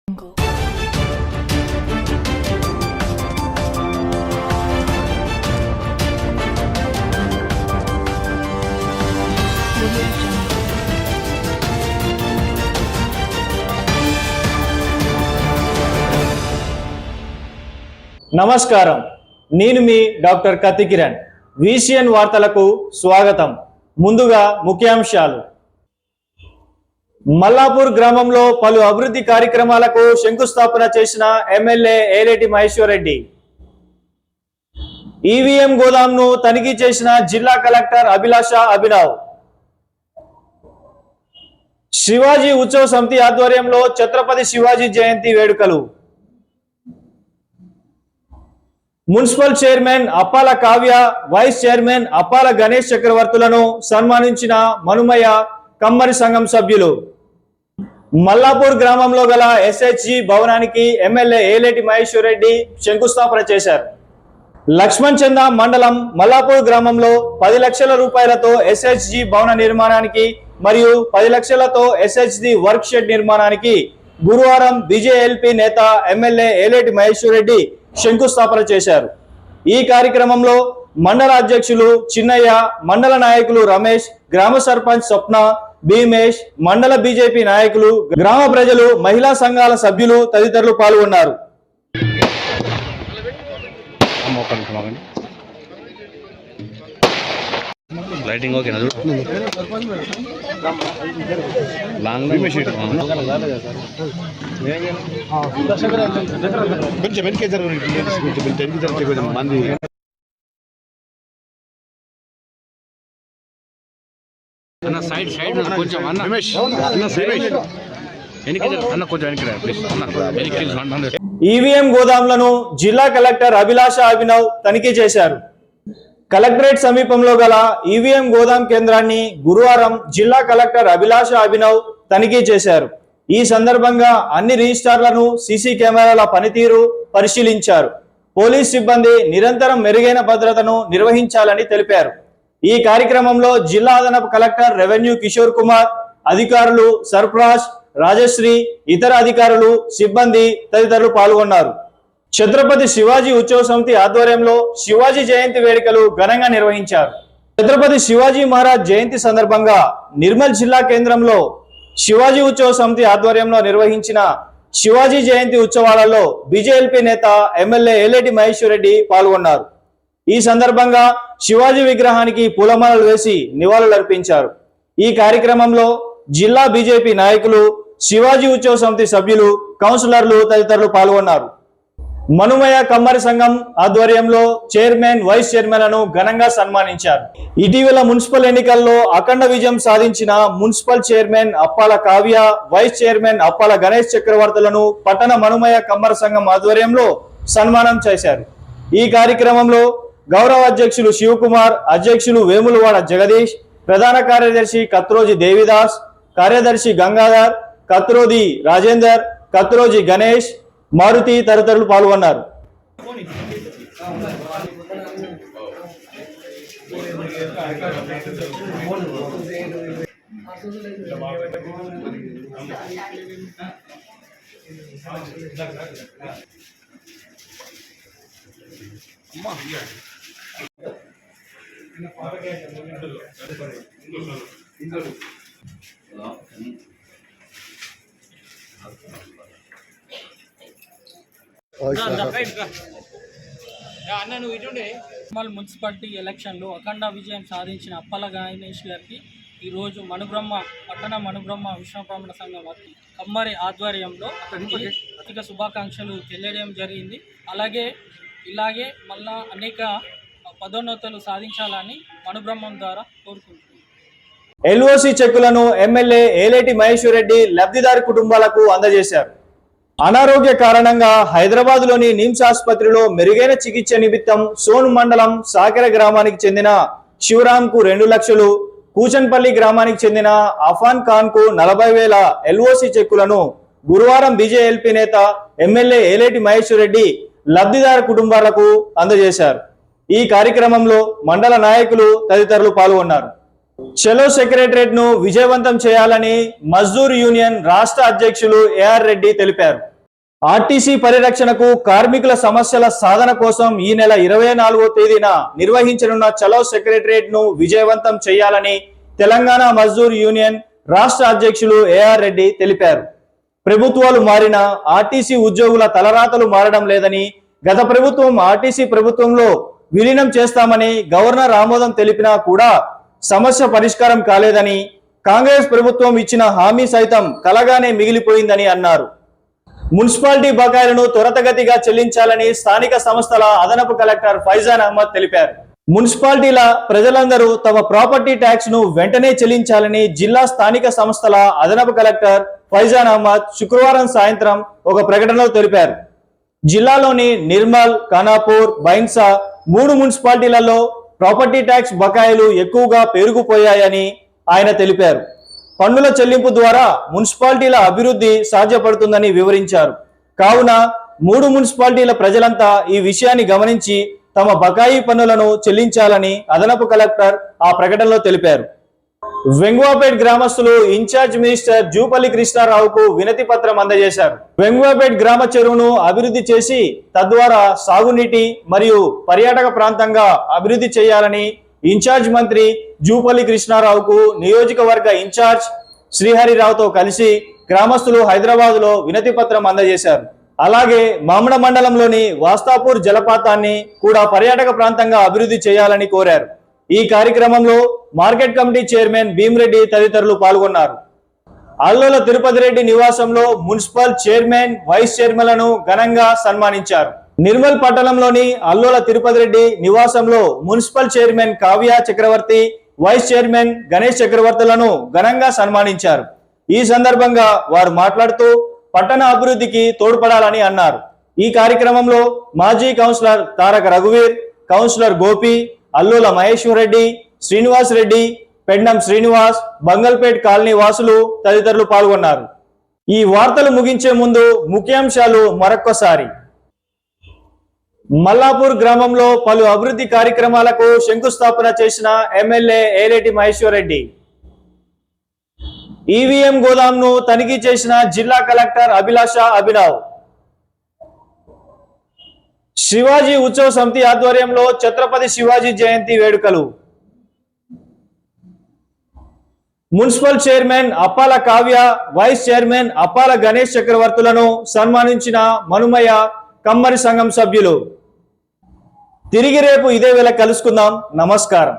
నమస్కారం, నేను మీ డాక్టర్ కత్తి కిరణ్. విసిఎన్ వార్తలకు స్వాగతం. ముందుగా ముఖ్యాంశాలు. మల్లాపూర్ గ్రామంలో పలు అభివృద్ధి కార్యక్రమాలకు శంకుస్థాపన చేసిన ఎమ్మెల్యే ఏలేటి మహేశ్వర్ రెడ్డి. ఈవీఎం గోదాంను తనిఖీ చేసిన జిల్లా కలెక్టర్ అభిలాష అభినవ్. శివాజీ ఉత్సవ సమితి ఆధ్వర్యంలో ఛత్రపతి శివాజీ జయంతి వేడుకలు. మున్సిపల్ చైర్మన్ అప్పాల కావ్య, వైస్ చైర్మన్ అప్పాల గణేష్ చక్రవర్తులను సన్మానించిన మనుమయ్య కమ్మరి సంఘం సభ్యులు. మల్లాపూర్ గ్రామంలో గల ఎస్హెచ్జి భవనానికి ఎమ్మెల్యే ఏలేటి మహేశ్వర్ రెడ్డి శంకుస్థాపన చేశారు. లక్ష్మణ్ చంద మండలం మల్లాపూర్ గ్రామంలో 10 లక్షల రూపాయలతో ఎస్హెచ్జి భవన నిర్మాణానికి మరియు 10 లక్షలతో ఎస్హెచ్జి వర్క్ షెడ్ నిర్మాణానికి గురువారం బీజేఎల్పీ నేత ఎమ్మెల్యే ఏలేటి మహేశ్వర్ రెడ్డి శంకుస్థాపన చేశారు. ఈ కార్యక్రమంలో మండల అధ్యక్షులు చిన్నయ్య, మండల నాయకులు రమేష్, గ్రామ సర్పంచ్ స్వప్న, భీమేష్, మండల బీజేపీ నాయకులు, గ్రామ ప్రజలు, మహిళా సంఘాల సభ్యులు తదితరులు పాల్గొన్నారు. లైటింగ్ ఓకేనా? లాంగ్ కొంచెం వెనకే కొంచెం మంది అన్న సైడ్ సైడ్ కొంచెం అన్న అన్న సైడ్ అన్న కొంచెం వెనక్కి. ఈవీఎం గోదాంలను జిల్లా కలెక్టర్ అభిలాష అభినవ్ తనిఖీ చేశారు. కలెక్టరేట్ సమీపంలో గల ఈవీఎం గోదాం కేంద్రాన్ని గురువారం జిల్లా కలెక్టర్ అభిలాష అభినవ్ తనిఖీ చేశారు. ఈ సందర్భంగా అన్ని రిజిస్టార్లను, సీసీ కెమెరాల పనితీరు పరిశీలించారు. పోలీస్ సిబ్బంది నిరంతరం మెరుగైన భద్రతను నిర్వహించాలని తెలిపారు. ఈ కార్యక్రమంలో జిల్లా అదనపు కలెక్టర్ రెవెన్యూ కిషోర్ కుమార్, అధికారులు సర్ఫరాజ్, రాజశ్రీ, ఇతర అధికారులు, సిబ్బంది తదితరులు పాల్గొన్నారు. ఛత్రపతి శివాజీ ఉత్సవ సమితి ఆధ్వర్యంలో శివాజీ జయంతి వేడుకలు ఘనంగా నిర్వహించారు. ఛత్రపతి శివాజీ మహారాజ్ జయంతి సందర్భంగా నిర్మల్ జిల్లా కేంద్రంలో శివాజీ ఉత్సవ సమితి ఆధ్వర్యంలో నిర్వహించిన శివాజీ జయంతి ఉత్సవాలలో బీజేఎల్పీ నేత ఎమ్మెల్యే ఏలేటి మహేశ్వర్ రెడ్డి పాల్గొన్నారు. ఈ సందర్భంగా శివాజీ విగ్రహానికి పూలమాలలు వేసి నివాళులర్పించారు. ఈ కార్యక్రమంలో జిల్లా బీజేపీ నాయకులు, శివాజీ ఉత్సవ సమితి సభ్యులు, కౌన్సిలర్లు తదితరులు పాల్గొన్నారు. మనుమయ్య కమ్మరి సంఘం ఆధ్వర్యంలో చైర్మన్, వైస్ చైర్మన్లను ఘనంగా సన్మానించారు. ఇటీవల మున్సిపల్ ఎన్నికల్లో అఖండ విజయం సాధించిన మున్సిపల్ చైర్మన్ అప్పాల కావ్య, వైస్ చైర్మన్ అప్పాల గణేష్ చక్రవర్తులను పట్టణ మనుమయ్య కమ్మరి సంఘం ఆధ్వర్యంలో సన్మానం చేశారు. ఈ కార్యక్రమంలో గౌరవ అధ్యక్షులు శివకుమార్, అధ్యక్షులు వేములవాడ జగదీష్, ప్రధాన కార్యదర్శి కత్రోజి దేవిదాస్, కార్యదర్శి గంగాధర్, కత్రోది రాజేందర్, కత్రోజి గణేష్, మారుతి తదితరులు పాల్గొన్నారు. మున్సిపాలిటీ ఎలక్షన్లో అఖండ విజయం సాధించిన అప్పాల గణేష్ గారికి ఈరోజు పట్టణ మనుబ్రహ్మ విశ్వబ్రాహ్మణ సంఘం కమ్మరి ఆధ్వర్యంలో అధిక శుభాకాంక్షలు తెలియడం జరిగింది. ఇలాగే మళ్ళా అనేక పదోన్నతులు సాధించాలని మనుబ్రహ్మం ద్వారా కోరుకుంటున్నాను. ఎల్ఓసి చెక్కులను ఎమ్మెల్యే ఏలేటి మహేశ్వర్ రెడ్డి లబ్ధిదారు కుటుంబాలకు అందజేశారు. అనారోగ్య కారణంగా హైదరాబాద్లోని నిమ్స్ ఆసుపత్రిలో మెరుగైన చికిత్స నిమిత్తం సోన్ మండలం సాకెర గ్రామానికి చెందిన శివరాంకు 2 లక్షలు, కూచన్పల్లి గ్రామానికి చెందిన అఫాన్ ఖాన్కు 40,000 ఎల్ఓసి చెక్కులను గురువారం బీజేఎల్పీ నేత ఎమ్మెల్యే ఏలేటి మహేశ్వర్ రెడ్డి లబ్ధిదారు కుటుంబాలకు అందజేశారు. ఈ కార్యక్రమంలో మండల నాయకులు తదితరులు పాల్గొన్నారు. చలో సెక్రటరేట్ ను విజయవంతం చేయాలని మజ్దూర్ యూనియన్ రాష్ట్ర అధ్యక్షులు ఏఆర్ రెడ్డి తెలిపారు. ఆర్టీసీ పరిరక్షణకు కార్మికుల సమస్యల సాధన కోసం ఈ నెల 24వ తేదీన నిర్వహించనున్న చలో సెక్రటరియట్ ను విజయవంతం చేయాలని తెలంగాణ మజ్దూర్ యూనియన్ రాష్ట్ర అధ్యక్షులు ఏఆర్ రెడ్డి తెలిపారు. ప్రభుత్వాలు మారినా ఆర్టీసీ ఉద్యోగుల తలరాతలు మారడం లేదని, గత ప్రభుత్వం ఆర్టీసీ ప్రభుత్వంలో విలీనం చేస్తామని గవర్నర్ ఆమోదం తెలిపినా కూడా సమస్య పరిష్కారం కాలేదని, కాంగ్రెస్ ప్రభుత్వం ఇచ్చిన హామీ సైతం కలగానే మిగిలిపోయిందని అన్నారు. మున్సిపాలిటీ బకాయిలను త్వరితగతిగా చెల్లించాలని స్థానిక సంస్థల అదనపు కలెక్టర్ ఫైజాన్ అహ్మద్ తెలిపారు. మున్సిపాలిటీల ప్రజలందరూ తమ ప్రాపర్టీ ట్యాక్స్ ను వెంటనే చెల్లించాలని జిల్లా స్థానిక సంస్థల అదనపు కలెక్టర్ ఫైజాన్ అహ్మద్ శుక్రవారం సాయంత్రం ఒక ప్రకటనలో తెలిపారు. జిల్లాలోని నిర్మల్, ఖానాపూర్, బైన్సా 3 మున్సిపాలిటీలలో ప్రాపర్టీ ట్యాక్స్ బకాయిలు ఎక్కువగా పెరిగిపోయాయని ఆయన తెలిపారు. పన్నుల చెల్లింపు ద్వారా మున్సిపాలిటీల అభివృద్ధి సాధ్యపడుతుందని వివరించారు. కావున 3 మున్సిపాలిటీల ప్రజలంతా ఈ విషయాన్ని గమనించి తమ బకాయి పన్నులను చెల్లించాలని అదనపు కలెక్టర్ ఆ ప్రకటనలో తెలిపారు. వెంగువాపేట్ గ్రామస్తులు ఇన్ఛార్జ్ మినిస్టర్ జూపల్లి కృష్ణారావుకు వినతి పత్రం అందజేశారు. వెంగువాపేట్ గ్రామ చెరువును అభివృద్ధి చేసి తద్వారా సాగునీటి మరియు పర్యాటక ప్రాంతంగా అభివృద్ధి చేయాలని ఇన్ఛార్జ్ మంత్రి జూపల్లి కృష్ణారావుకు నియోజకవర్గ ఇన్ఛార్జ్ శ్రీహరిరావుతో కలిసి గ్రామస్తులు హైదరాబాద్లో వినతి పత్రం అందజేశారు. అలాగే మామడ మండలంలోని వాస్తాపూర్ జలపాతాన్ని కూడా పర్యాటక ప్రాంతంగా అభివృద్ధి చేయాలని కోరారు. ఈ కార్యక్రమంలో మార్కెట్ కమిటీ చైర్మన్ భీమిరెడ్డి తదితరులు పాల్గొన్నారు. అల్లోల తిరుపతి రెడ్డి నివాసంలో మున్సిపల్ చైర్మన్, వైస్ చైర్మన్లను ఘనంగా సన్మానించారు. నిర్మల్ పట్టణంలోని అల్లోల తిరుపతి రెడ్డి నివాసంలో మున్సిపల్ చైర్మన్ కావ్య చక్రవర్తి, వైస్ చైర్మన్ గణేష్ చక్రవర్తులను ఘనంగా సన్మానించారు. ఈ సందర్భంగా వారు మాట్లాడుతూ పట్టణ అభివృద్ధికి తోడ్పడాలని అన్నారు. ఈ కార్యక్రమంలో మాజీ కౌన్సిలర్ తారక రఘువీర్, కౌన్సిలర్ గోపి, అల్లోల మహేశ్వర్ రెడ్డి, శ్రీనివాస్ రెడ్డి, పెండం శ్రీనివాస్, బంగల్పేట్ కాలనీ వాసులు తదితరులు పాల్గొన్నారు. ఈ వార్తలు ముగించే ముందు ముఖ్యాంశాలు మరొక్కసారి. మల్లాపూర్ గ్రామంలో పలు అభివృద్ధి కార్యక్రమాలకు శంకుస్థాపన చేసిన ఎమ్మెల్యే ఏలేటి మహేశ్వర్ రెడ్డి. ఈవీఎం గోదాంను తనిఖీ చేసిన జిల్లా కలెక్టర్ అభిలాష అభినవ్. శివాజీ ఉత్సవ సమితి ఆధ్వర్యంలో ఛత్రపతి శివాజీ జయంతి వేడుకలు. మున్సిపల్ చైర్మన్ అప్పాల కావ్య, వైస్ చైర్మన్ అప్పాల గణేష్ చక్రవర్తులను సన్మానించిన మనుమయ్య కమ్మరి సంఘం సభ్యులు. తిరిగి రేపు ఇదే వేళ కలుసుకుందాం. నమస్కారం.